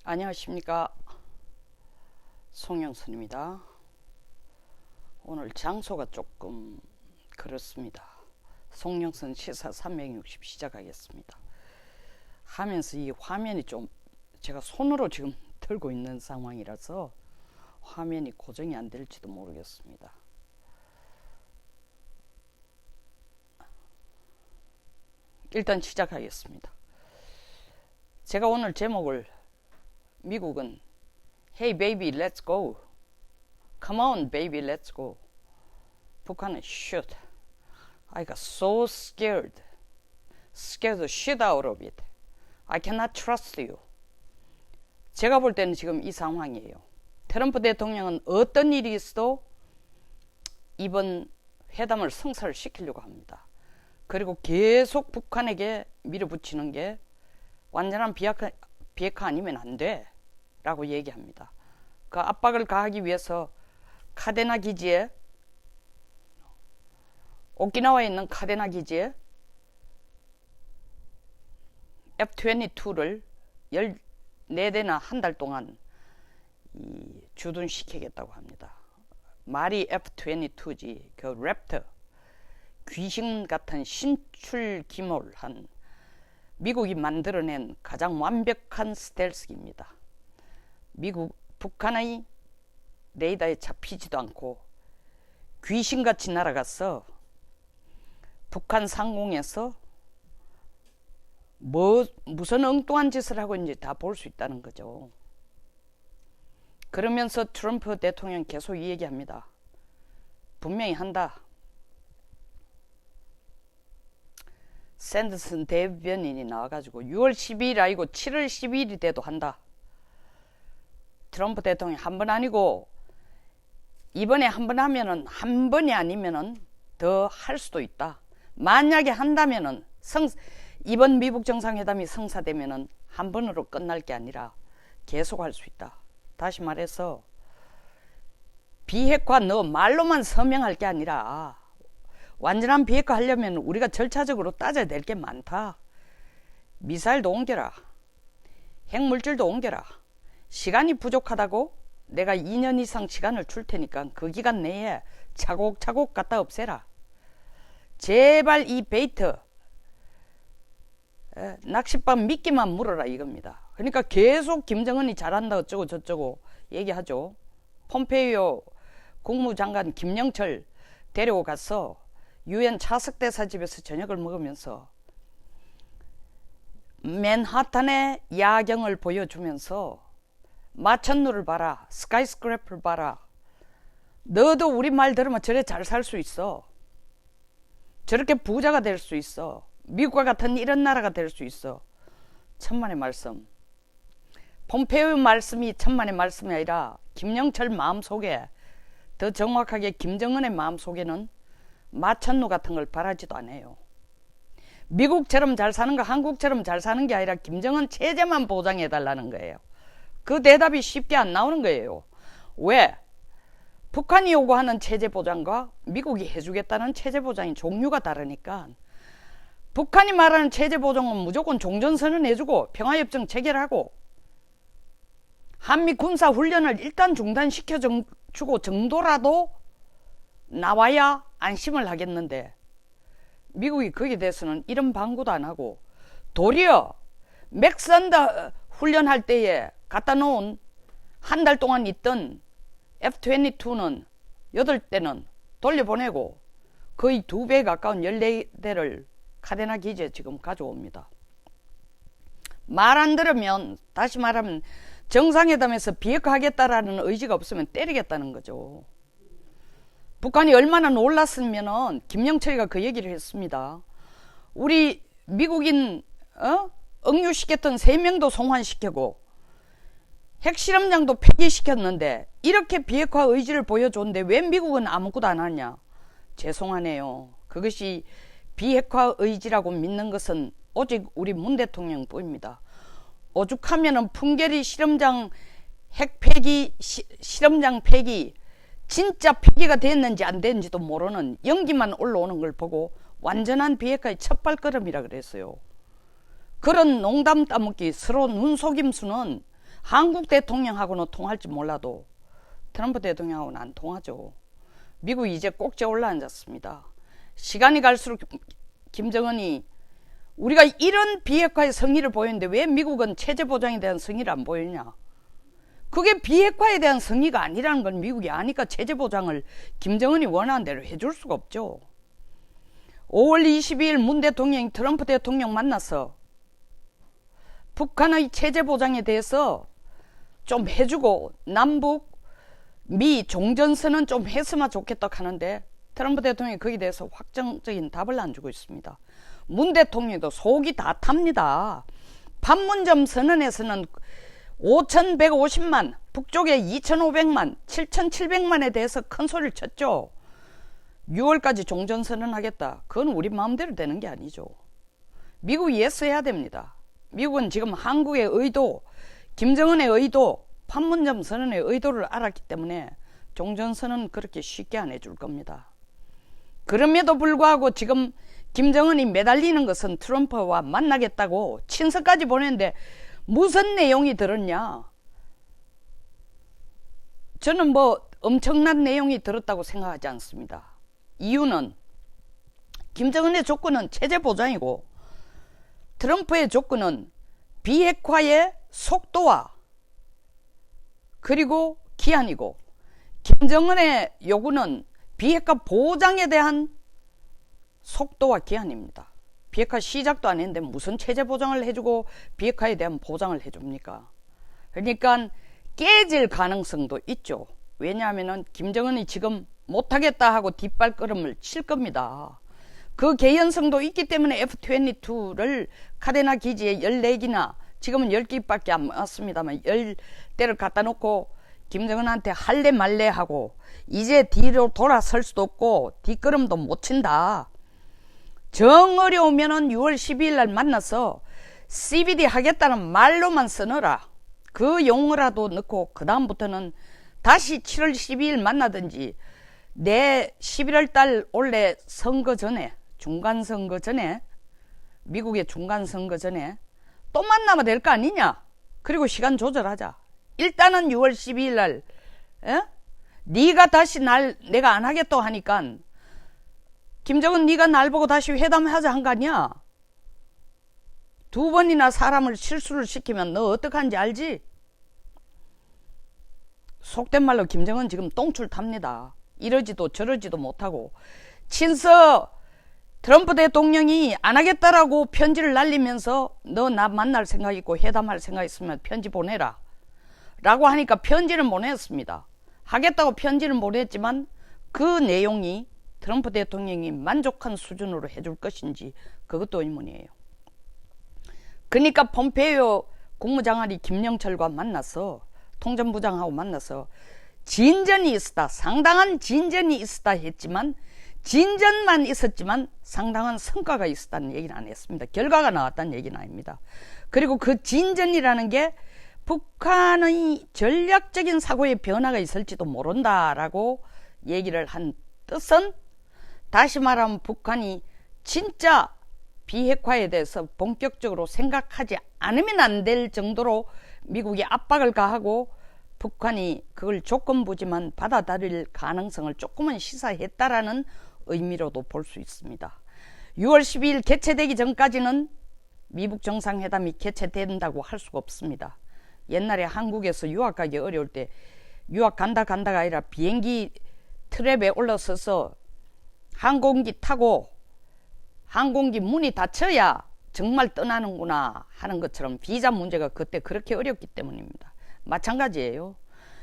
안녕하십니까, 송영선입니다. 오늘 장소가 조금 그렇습니다. 송영선 시사 360 시작하겠습니다. 하면서 이 화면이 좀 제가 손으로 지금 들고 있는 상황이라서 화면이 고정이 안 될지도 모르겠습니다. 일단 시작하겠습니다. 제가 오늘 제목을 미국은 Hey baby, let's go. Come on baby, let's go. 북한은 Shoot. I got so scared. Scared the shit out of it. I cannot trust you. 제가 볼 때는 지금 이 상황이에요. 트럼프 대통령은 어떤 일이 있어도 이번 회담을 성사시키려고 합니다. 그리고 계속 북한에게 밀어붙이는 게 완전한 비핵화 아니면 안 돼 라고 얘기합니다. 그 압박을 가하기 위해서 카데나 기지에, 오키나와에 있는 카데나 기지에 F-22를 14대나 한 달 동안 주둔시키겠다고 합니다. 말이 F-22지 그 랩터, 귀신 같은 신출기몰한 미국이 만들어낸 가장 완벽한 스텔스기입니다. 북한의 레이더에 잡히지도 않고 귀신같이 날아가서 북한 상공에서 무슨 엉뚱한 짓을 하고 있는지 다 볼 수 있다는 거죠. 그러면서 트럼프 대통령 계속 이 얘기합니다. 분명히 한다. 샌더슨 대변인이 나와가지고 6월 12일 아니고 7월 12일이 돼도 한다. 트럼프 대통령이 한 번 아니고 이번에 한 번 하면은 한 번이 아니면은 더 할 수도 있다. 만약에 한다면은 이번 미북 정상회담이 성사되면은 한 번으로 끝날 게 아니라 계속 할 수 있다. 다시 말해서 비핵화 너 말로만 서명할 게 아니라 완전한 비핵화 하려면 우리가 절차적으로 따져야 될 게 많다. 미사일도 옮겨라. 핵물질도 옮겨라. 시간이 부족하다고 내가 2년 이상 시간을 줄 테니까 그 기간 내에 차곡차곡 갖다 없애라. 제발 이 베이트 낚싯밥 미끼만 물어라 이겁니다. 그러니까 계속 김정은이 잘한다 어쩌고 저쩌고 얘기하죠. 폼페이오 국무장관 김영철 데리고 가서 유엔 차석대사 집에서 저녁을 먹으면서 맨하탄의 야경을 보여주면서 마천루를 봐라. 스카이스크래퍼를 봐라. 너도 우리 말 들으면 저래 잘 살 수 있어. 저렇게 부자가 될 수 있어. 미국과 같은 이런 나라가 될 수 있어. 천만의 말씀. 폼페이오 말씀이 천만의 말씀이 아니라 김영철 마음속에, 더 정확하게 김정은의 마음속에는 마천루 같은 걸 바라지도 않아요. 미국처럼 잘 사는 거 한국처럼 잘 사는 게 아니라 김정은 체제만 보장해 달라는 거예요. 그 대답이 쉽게 안 나오는 거예요. 왜? 북한이 요구하는 체제 보장과 미국이 해주겠다는 체제 보장이 종류가 다르니까 북한이 말하는 체제 보장은 무조건 종전선언 해주고 평화협정 체결하고 한미 군사 훈련을 일단 중단시켜주고 정도라도 나와야 안심을 하겠는데 미국이 거기에 대해서는 이런 방구도 안 하고 도리어 맥선더 훈련할 때에 갖다 놓은 한 달 동안 있던 F-22는 8대는 돌려보내고 거의 2배 가까운 14대를 카데나 기지에 지금 가져옵니다. 말 안 들으면, 다시 말하면 정상회담에서 비핵화하겠다라는 의지가 없으면 때리겠다는 거죠. 북한이 얼마나 놀랐으면은 김영철이가 그 얘기를 했습니다. 우리 미국인 억류시켰던 3명도 송환시키고 핵실험장도 폐기시켰는데 이렇게 비핵화 의지를 보여줬는데 왜 미국은 아무것도 안 하냐. 죄송하네요. 그것이 비핵화 의지라고 믿는 것은 오직 우리 문 대통령 뿐입니다. 오죽하면은 풍계리 실험장 핵 폐기, 실험장 폐기 진짜 폐기가 됐는지 안 됐는지도 모르는 연기만 올라오는 걸 보고 완전한 비핵화의 첫 발걸음이라 그랬어요. 그런 농담 따먹기 서로 눈속임수는 한국 대통령하고는 통할지 몰라도 트럼프 대통령하고는 안 통하죠. 미국이 이제 꼭지에 올라앉았습니다. 시간이 갈수록 김정은이 우리가 이런 비핵화의 성의를 보였는데 왜 미국은 체제 보장에 대한 성의를 안 보였냐. 그게 비핵화에 대한 성의가 아니라는 건 미국이 아니까 체제 보장을 김정은이 원하는 대로 해줄 수가 없죠. 5월 22일 문 대통령이 트럼프 대통령 만나서 북한의 체제 보장에 대해서 좀 해주고 남북 미 종전선언 좀 했으면 좋겠다 하는데 트럼프 대통령이 거기에 대해서 확정적인 답을 안 주고 있습니다. 문 대통령도 속이 다 탑니다. 판문점 선언에서는 5,150만, 북쪽에 2,500만, 7,700만에 대해서 큰 소리를 쳤죠. 6월까지 종전선언 하겠다. 그건 우리 마음대로 되는 게 아니죠. 미국이 예스 해야 됩니다. 미국은 지금 한국의 의도, 김정은의 의도, 판문점 선언의 의도를 알았기 때문에 종전선언은 그렇게 쉽게 안 해줄 겁니다. 그럼에도 불구하고 지금 김정은이 매달리는 것은 트럼프와 만나겠다고 친서까지 보냈는데 무슨 내용이 들었냐. 저는 뭐 엄청난 내용이 들었다고 생각하지 않습니다. 이유는 김정은의 조건은 체제 보장이고 트럼프의 조건은 비핵화의 속도와 그리고 기한이고 김정은의 요구는 비핵화 보장에 대한 속도와 기한입니다. 비핵화 시작도 안 했는데 무슨 체제 보장을 해주고 비핵화에 대한 보장을 해줍니까? 그러니까 깨질 가능성도 있죠. 왜냐하면 김정은이 지금 못하겠다 하고 뒷발걸음을 칠 겁니다. 그 개연성도 있기 때문에 F-22를 카데나 기지에 14기나 지금은 10기밖에 안 왔습니다만 10대를 갖다 놓고 김정은한테 할래 말래 하고 이제 뒤로 돌아설 수도 없고 뒷걸음도 못 친다. 정 어려우면은 6월 12일 날 만나서 CBD 하겠다는 말로만 써넣어라. 그 용어라도 넣고 그 다음부터는 다시 7월 12일 만나든지 내 11월 달 올해 선거 전에 중간선거 전에 미국의 중간선거 전에 또 만나면 될 거 아니냐. 그리고 시간 조절하자. 일단은 6월 12일 날 네가 다시 내가 안 하겠다고 하니까 김정은 네가 날 보고 다시 회담하자 한 거 아니야. 2번이나 사람을 실수를 시키면 너 어떡한지 알지? 속된 말로 김정은 지금 똥줄 탑니다. 이러지도 저러지도 못하고 친서 트럼프 대통령이 안 하겠다라고 편지를 날리면서 너 나 만날 생각 있고 회담할 생각 있으면 편지 보내라 라고 하니까 편지를 보냈습니다. 하겠다고 편지를 보냈지만 그 내용이 트럼프 대통령이 만족한 수준으로 해줄 것인지 그것도 의문이에요. 그러니까 폼페이오 국무장관이 김영철과 만나서 통전부장하고 만나서 진전이 있었다. 상당한 진전이 있었다 했지만 진전만 있었지만 상당한 성과가 있었다는 얘기는 안 했습니다. 결과가 나왔다는 얘기는 아닙니다. 그리고 그 진전이라는 게 북한의 전략적인 사고의 변화가 있을지도 모른다라고 얘기를 한 뜻은 다시 말하면 북한이 진짜 비핵화에 대해서 본격적으로 생각하지 않으면 안 될 정도로 미국이 압박을 가하고 북한이 그걸 조건부지만 받아들일 가능성을 조금은 시사했다라는 의미로도 볼 수 있습니다. 6월 12일 개최되기 전까지는 미북 정상회담이 개최된다고 할 수가 없습니다. 옛날에 한국에서 유학 가기 어려울 때 유학 간다가 아니라 비행기 트랩에 올라서서 항공기 타고 항공기 문이 닫혀야 정말 떠나는구나 하는 것처럼 비자 문제가 그때 그렇게 어렵기 때문입니다. 마찬가지예요.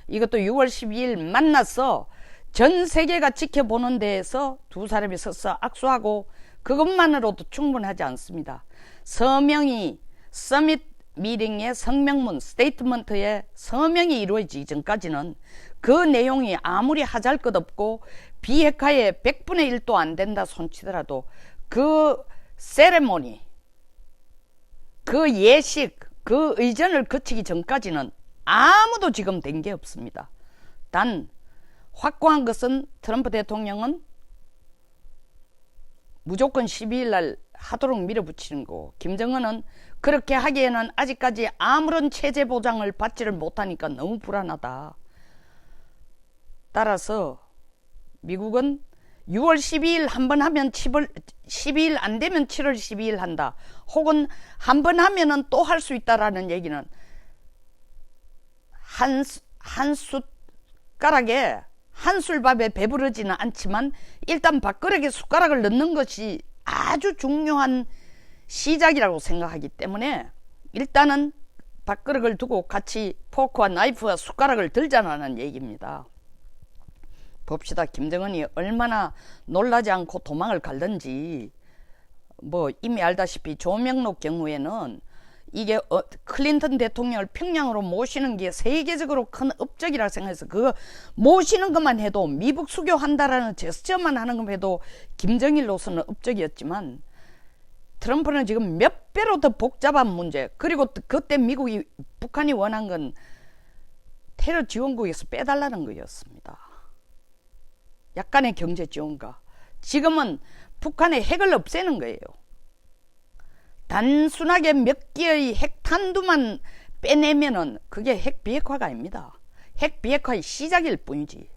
이것도 6월 12일 만나서 전 세계가 지켜보는 데에서 두 사람이 서서 악수하고 그것만으로도 충분하지 않습니다. 서명이 서밋 미팅의 성명문 스테이트먼트의 서명이 이루어지기 전까지는 그 내용이 아무리 하잘것없고 비핵화의 100분의 1도 안 된다 손치더라도 그 세레모니, 그 예식, 그 의전을 거치기 전까지는 아무도 지금 된 게 없습니다. 단 확고한 것은 트럼프 대통령은 무조건 12일 날 하도록 밀어붙이는 거. 김정은은 그렇게 하기에는 아직까지 아무런 체제 보장을 받지를 못하니까 너무 불안하다. 따라서 미국은 6월 12일 한 번 하면 12일 안 되면 7월 12일 한다. 혹은 한 번 하면은 또 할 수 있다라는 얘기는 한 숟가락에 한 술밥에 배부르지는 않지만 일단 밥그릇에 숟가락을 넣는 것이 아주 중요한 시작이라고 생각하기 때문에 일단은 밥그릇을 두고 같이 포크와 나이프와 숟가락을 들자는 얘기입니다. 봅시다. 김정은이 얼마나 놀라지 않고 도망을 갈든지. 뭐 이미 알다시피 조명록 경우에는 이게 클린턴 대통령을 평양으로 모시는 게 세계적으로 큰 업적이라 생각해서 그거 모시는 것만 해도 미국 수교한다라는 제스처만 하는 것만 해도 김정일로서는 업적이었지만 트럼프는 지금 몇 배로 더 복잡한 문제, 그리고 그때 북한이 원한 건 테러 지원국에서 빼달라는 거였습니다. 약간의 경제 지원과 지금은 북한의 핵을 없애는 거예요. 단순하게 몇 개의 핵탄두만 빼내면은 그게 핵 비핵화가 아닙니다. 핵 비핵화의 시작일 뿐이지.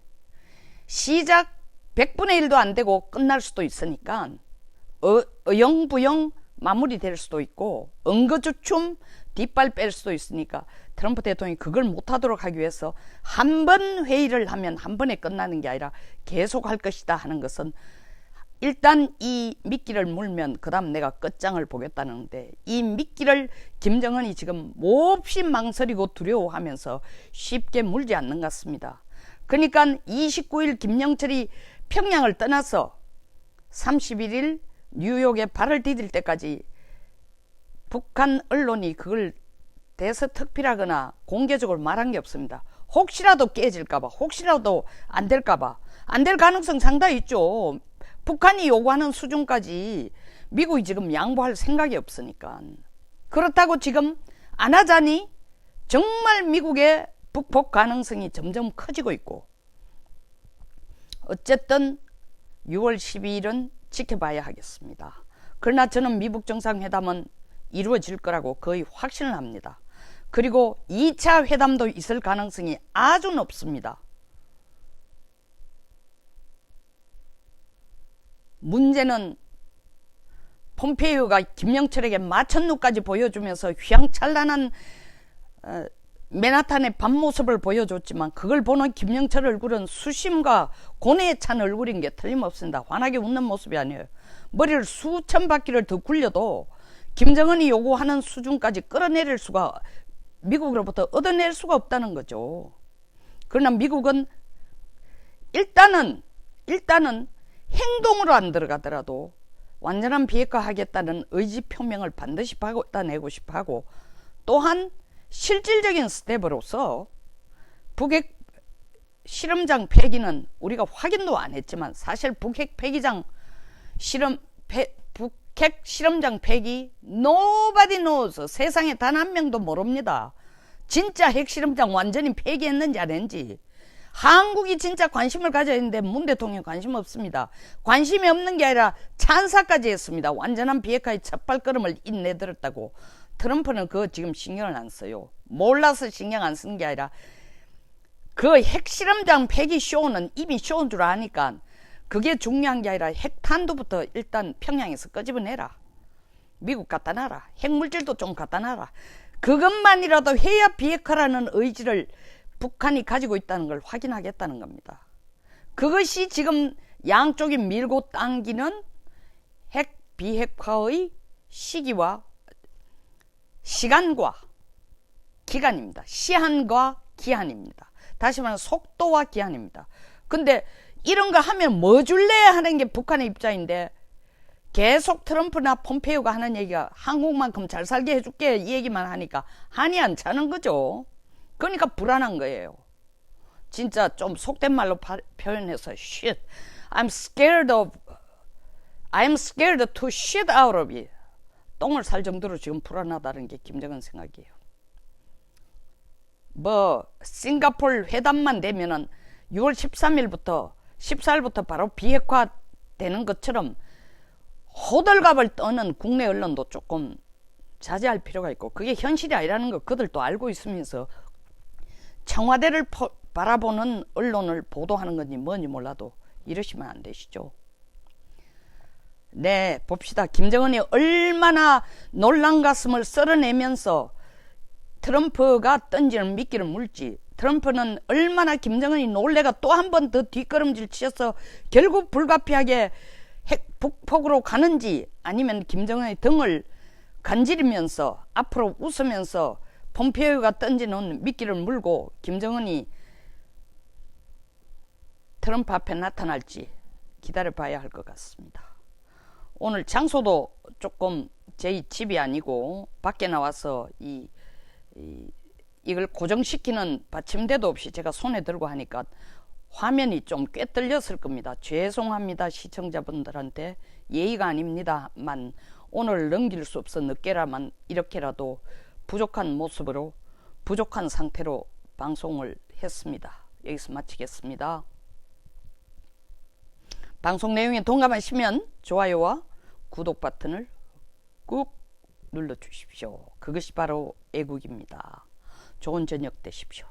시작 100분의 1도 안 되고 끝날 수도 있으니까 어영부영 마무리될 수도 있고 엉거주춤 뒷발 뺄 수도 있으니까 트럼프 대통령이 그걸 못하도록 하기 위해서 한 번 회의를 하면 한 번에 끝나는 게 아니라 계속 할 것이다 하는 것은 일단 이 미끼를 물면 그 다음 내가 끝장을 보겠다는데 이 미끼를 김정은이 지금 몹시 망설이고 두려워하면서 쉽게 물지 않는 것 같습니다. 그러니까 29일 김영철이 평양을 떠나서 31일 뉴욕에 발을 디딜 때까지 북한 언론이 그걸 대서특필하거나 공개적으로 말한 게 없습니다. 혹시라도 깨질까봐, 혹시라도 안 될까봐. 안 될 가능성 상당히 있죠. 북한이 요구하는 수준까지 미국이 지금 양보할 생각이 없으니까. 그렇다고 지금 안 하자니 정말 미국의 북폭 가능성이 점점 커지고 있고, 어쨌든 6월 12일은 지켜봐야 하겠습니다. 그러나 저는 미북 정상회담은 이루어질 거라고 거의 확신을 합니다. 그리고 2차 회담도 있을 가능성이 아주 높습니다. 문제는 폼페이오가 김영철에게 마천루까지 보여주면서 휘황찬란한 맨하탄의 밤모습을 보여줬지만 그걸 보는 김영철 얼굴은 수심과 고뇌에 찬 얼굴인 게 틀림없습니다. 환하게 웃는 모습이 아니에요. 머리를 수천 바퀴를 더 굴려도 김정은이 요구하는 수준까지 끌어내릴 수가, 미국으로부터 얻어낼 수가 없다는 거죠. 그러나 미국은 일단은 행동으로 안 들어가더라도 완전한 비핵화 하겠다는 의지 표명을 반드시 받아내고 싶어 하고, 또한 실질적인 스텝으로서 북핵 실험장 폐기는 우리가 확인도 안 했지만 사실 북핵 실험장 폐기 nobody knows. 세상에 단 한 명도 모릅니다. 진짜 핵실험장 완전히 폐기했는지 안 했는지. 한국이 진짜 관심을 가져야 했는데 문 대통령 관심 없습니다. 관심이 없는 게 아니라 찬사까지 했습니다. 완전한 비핵화의 첫발걸음을 내들었다고. 트럼프는 그거 지금 신경을 안 써요. 몰라서 신경 안 쓰는 게 아니라 그 핵실험장 폐기 쇼는 이미 쇼인 줄 아니까 그게 중요한 게 아니라 핵탄두부터 일단 평양에서 끄집어내라. 미국 갖다 놔라. 핵물질도 좀 갖다 놔라. 그것만이라도 해야 비핵화라는 의지를 북한이 가지고 있다는 걸 확인하겠다는 겁니다. 그것이 지금 양쪽이 밀고 당기는 핵 비핵화의 시기와 시간과 기간입니다. 시한과 기한입니다. 다시 말하면 속도와 기한입니다. 근데 이런 거 하면 뭐 줄래 하는 게 북한의 입장인데 계속 트럼프나 폼페이오가 하는 얘기가 한국만큼 잘 살게 해줄게 이 얘기만 하니까 한이 안 차는 거죠. 그러니까 불안한 거예요. 진짜 좀 속된 말로 표현해서 shit, I'm scared to shit out of it. 똥을 살 정도로 지금 불안하다는 게 김정은 생각이에요. 뭐 싱가포르 회담만 되면은 6월 13일부터 14일부터 바로 비핵화 되는 것처럼 호들갑을 떠는 국내 언론도 조금 자제할 필요가 있고, 그게 현실이 아니라는 거 그들도 알고 있으면서 청와대를 바라보는 언론을 보도하는 건지 뭔지 몰라도 이러시면 안 되시죠. 네, 봅시다. 김정은이 얼마나 놀란 가슴을 썰어내면서 트럼프가 던지는 미끼를 물지, 트럼프는 얼마나 김정은이 놀래가 또 한 번 더 뒷걸음질 치셔서 결국 불가피하게 핵 북폭으로 가는지, 아니면 김정은의 등을 간지리면서 앞으로 웃으면서 폼페이오가 던지는 미끼를 물고 김정은이 트럼프 앞에 나타날지 기다려봐야 할 것 같습니다. 오늘 장소도 조금 저희 집이 아니고 밖에 나와서 이걸 고정시키는 받침대도 없이 제가 손에 들고 하니까 화면이 좀 꽤 떨렸을 겁니다. 죄송합니다. 시청자분들한테 예의가 아닙니다만 오늘 넘길 수 없어 늦게라만 이렇게라도 부족한 모습으로 부족한 상태로 방송을 했습니다. 여기서 마치겠습니다. 방송 내용에 동감하시면 좋아요와 구독 버튼을 꾹 눌러주십시오. 그것이 바로 애국입니다. 좋은 저녁 되십시오.